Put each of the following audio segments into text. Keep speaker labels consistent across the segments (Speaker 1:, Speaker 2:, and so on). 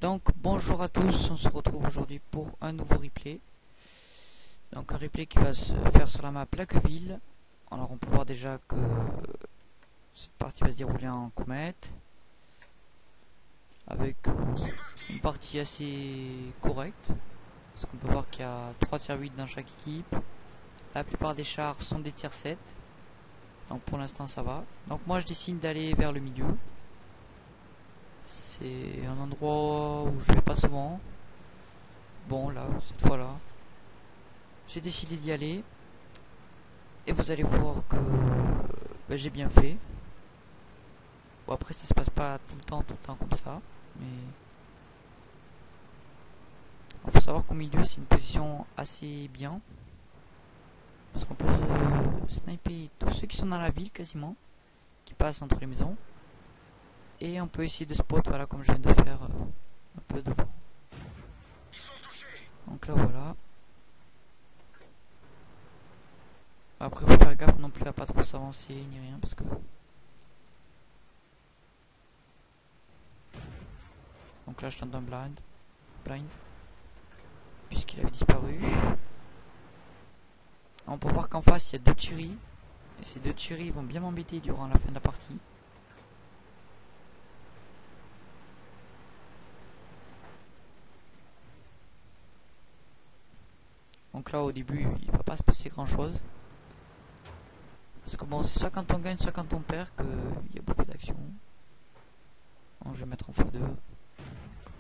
Speaker 1: Donc bonjour à tous, on se retrouve aujourd'hui pour un nouveau replay. Donc un replay qui va se faire sur la map Laqueville. Alors on peut voir déjà que cette partie va se dérouler en comète, avec une partie assez correcte, parce qu'on peut voir qu'il y a 3 tiers 8 dans chaque équipe. La plupart des chars sont des tiers 7, donc pour l'instant ça va. Donc moi je décide d'aller vers le milieu. C'est un endroit où je vais pas souvent. Bon là, cette fois là, j'ai décidé d'y aller. Et vous allez voir que j'ai bien fait. Bon après ça se passe pas tout le temps comme ça. Mais il faut savoir qu'au milieu c'est une position assez bien. Parce qu'on peut sniper tous ceux qui sont dans la ville quasiment. Qui passent entre les maisons. Et on peut essayer de spot, voilà, comme je viens de faire un peu devant. Donc là voilà. Après faut faire gaffe non plus à pas trop s'avancer ni rien parce que donc là je tente un blind puisqu'il avait disparu. On peut voir qu'en face il y a 2 Chiri et ces 2 Chiri vont bien m'embêter durant la fin de la partie. Donc là au début il va pas se passer grand chose. Parce que bon c'est soit quand on gagne soit quand on perd qu'il y a beaucoup d'actions. Bon, je vais mettre en x2 comme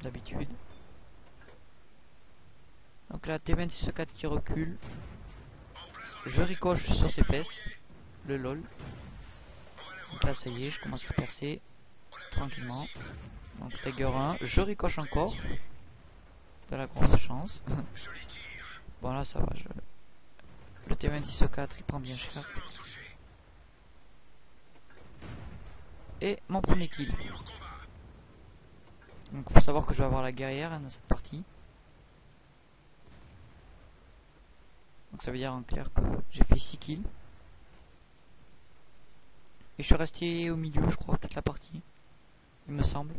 Speaker 1: d'habitude. Donc là T26-4 qui recule. Je ricoche sur ses fesses. Le lol. Donc là ça y est je commence à percer tranquillement. Donc Tiger 1, je ricoche encore. De la grosse chance. Bon là ça va, le T26-4 il prend bien cher. Et mon premier kill. Donc il faut savoir que je vais avoir la guerrière dans cette partie. Donc ça veut dire en clair que j'ai fait 6 kills. Et je suis resté au milieu je crois toute la partie. Il me semble.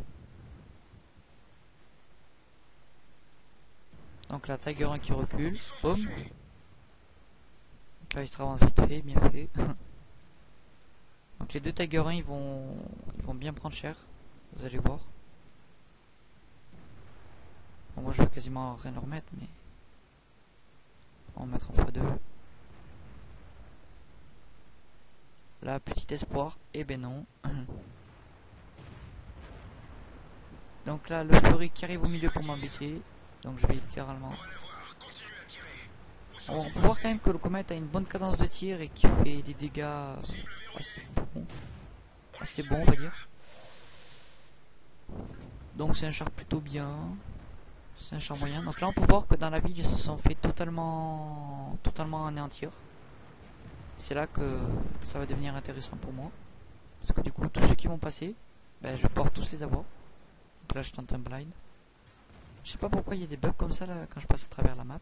Speaker 1: Donc là Tiger 1 qui recule. Boum. Donc là il se avance vite fait, bien fait. Donc les 2 Tiger 1 ils vont bien prendre cher. Vous allez voir. Bon, moi je vais quasiment rien leur mettre mais on va mettre en x2. Là petit espoir. Et ben non. Donc là le Fleury qui arrive au milieu pour m'embêter. Donc je vais littéralement. Bon, on peut voir quand même que le comète a une bonne cadence de tir et qui fait des dégâts assez bons on va dire. Donc c'est un char plutôt bien. C'est un char moyen. Donc là on peut voir que dans la ville ils se sont fait totalement anéantir. C'est là que ça va devenir intéressant pour moi. Parce que du coup tous ceux qui vont passer, je vais pouvoir tous les avoir. Donc là je tente un blind. Je sais pas pourquoi il y a des bugs comme ça là quand je passe à travers la map.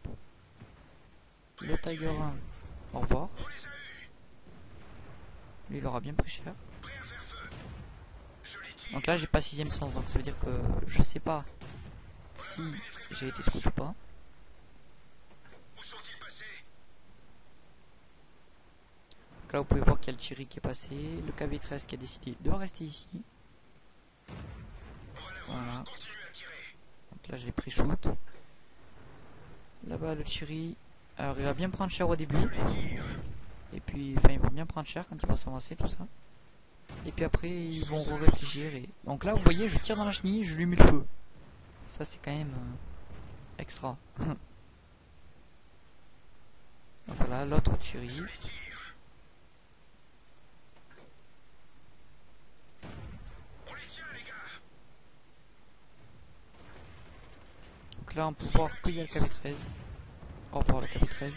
Speaker 1: Le Tiger 1, au revoir. Lui il aura bien pris cher. Donc là j'ai pas 6ème sens, donc ça veut dire que je sais pas si j'ai été scout ou pas. Donc là vous pouvez voir qu'il y a le Chiri qui est passé, le KV13 qui a décidé de rester ici. Voilà. Donc là j'ai pris shoot. Là-bas le Chiri, alors il va bien prendre cher au début. Et puis enfin il va bien prendre cher quand il va s'avancer tout ça. Et puis après ils vont réfléchir et... Donc là vous voyez je tire dans la chenille, je lui mets le feu. Ça c'est quand même extra. Donc voilà l'autre Chiri. Donc là on peut voir qu'il y a le KB13. Au revoir le KB13.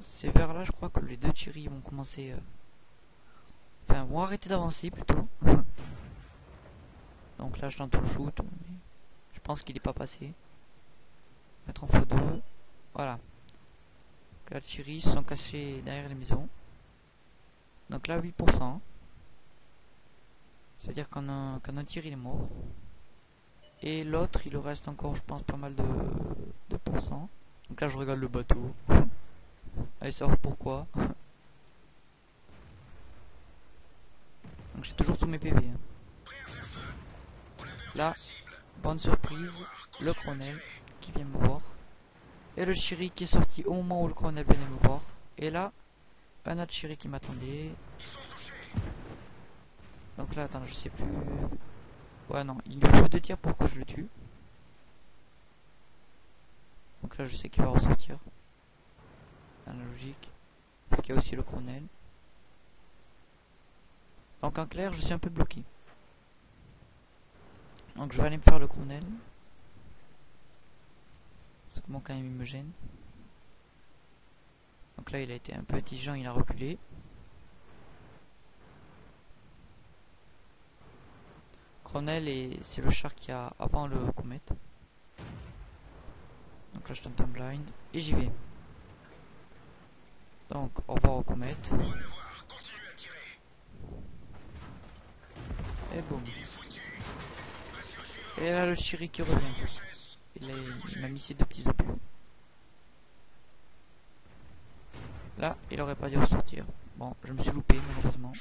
Speaker 1: C'est vers là je crois que les 2 Chiri vont commencer... Enfin vont arrêter d'avancer plutôt. Donc là je tente le shoot. Mais je pense qu'il n'est pas passé. Mettre en x2. Voilà. Donc là les Chiri se sont cachés derrière les maisons. Donc là 8%. Ça veut dire qu'en un tir il est mort. Et l'autre il lui reste encore je pense pas mal de pourcents. Donc là je regarde le bateau. Allez savoir pourquoi. Donc j'ai toujours tous mes PV. Là, bonne surprise, le colonel qui vient me voir. Et le Chiri qui est sorti au moment où le colonel venait me voir. Et là, un autre Chiri qui m'attendait. Donc là, attends, je sais plus. Ouais, non, il lui faut 2 tirs pour que je le tue. Donc là, je sais qu'il va ressortir. Dans la logique. Il y a aussi le colonel. Donc en clair, je suis un peu bloqué. Donc je vais aller me faire le colonel. Parce que bon, quand même, il me gêne. Donc là, il a été un peu intelligent, il a reculé. Colonel, et c'est le char qui a avant le comète. Donc là, je tente un blind. Et j'y vais. Donc, au revoir au comète. Et boum. Et là, le Chiri qui revient. Il m'a mis ses 2 petits obus. Là, il aurait pas dû ressortir. Bon, je me suis loupé malheureusement.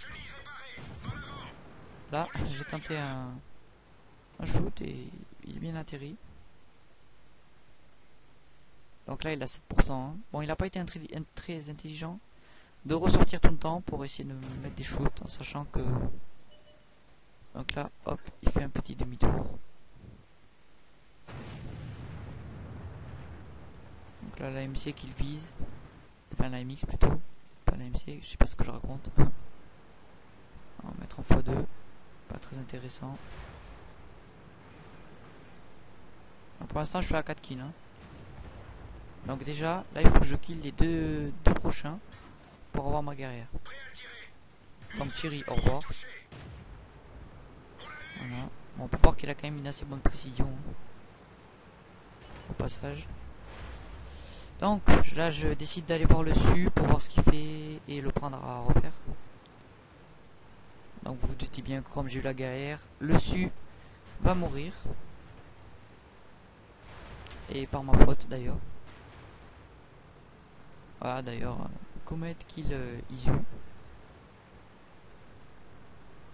Speaker 1: Là, j'ai tenté un shoot et il est bien atterri. Donc là, il a 7%. Hein. Bon, il n'a pas été très intelligent de ressortir tout le temps pour essayer de me mettre des shoots en sachant que... Donc là, hop, il fait un petit demi-tour. Donc là, la MC qu'il vise. Enfin, la MX plutôt. Pas la MC, je sais pas ce que je raconte. On va mettre en x2. Pas très intéressant. Donc pour l'instant, je suis à 4 kills. Hein. Donc déjà, là, il faut que je kill les deux prochains pour avoir ma guerrière. Donc Thierry, au revoir. Voilà. Bon, on peut voir qu'il a quand même une assez bonne précision. Hein, au passage. Donc là, je décide d'aller voir le SU pour voir ce qu'il fait et le prendre à repère. Donc vous vous doutez bien que comme j'ai eu la guerrière, le SU va mourir. Et par ma faute d'ailleurs. Voilà d'ailleurs, Comet kill Isu.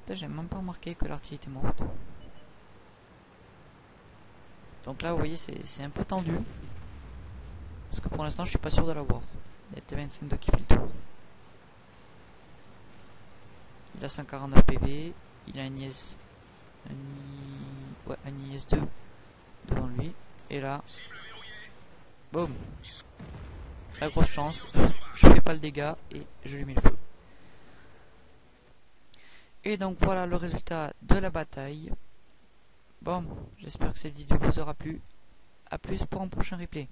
Speaker 1: J'ai même pas remarqué que l'artillerie était morte. Donc là vous voyez c'est un peu tendu. Parce que pour l'instant je suis pas sûr de l'avoir. Il y a T25 qui fait le tour. Il a 149 PV. Il a un IS. Un IS2 devant lui. Et là. Boum. La grosse chance. Je fais pas le dégât et je lui mets le feu. Et donc voilà le résultat de la bataille. Bon, j'espère que cette vidéo vous aura plu. A plus pour un prochain replay.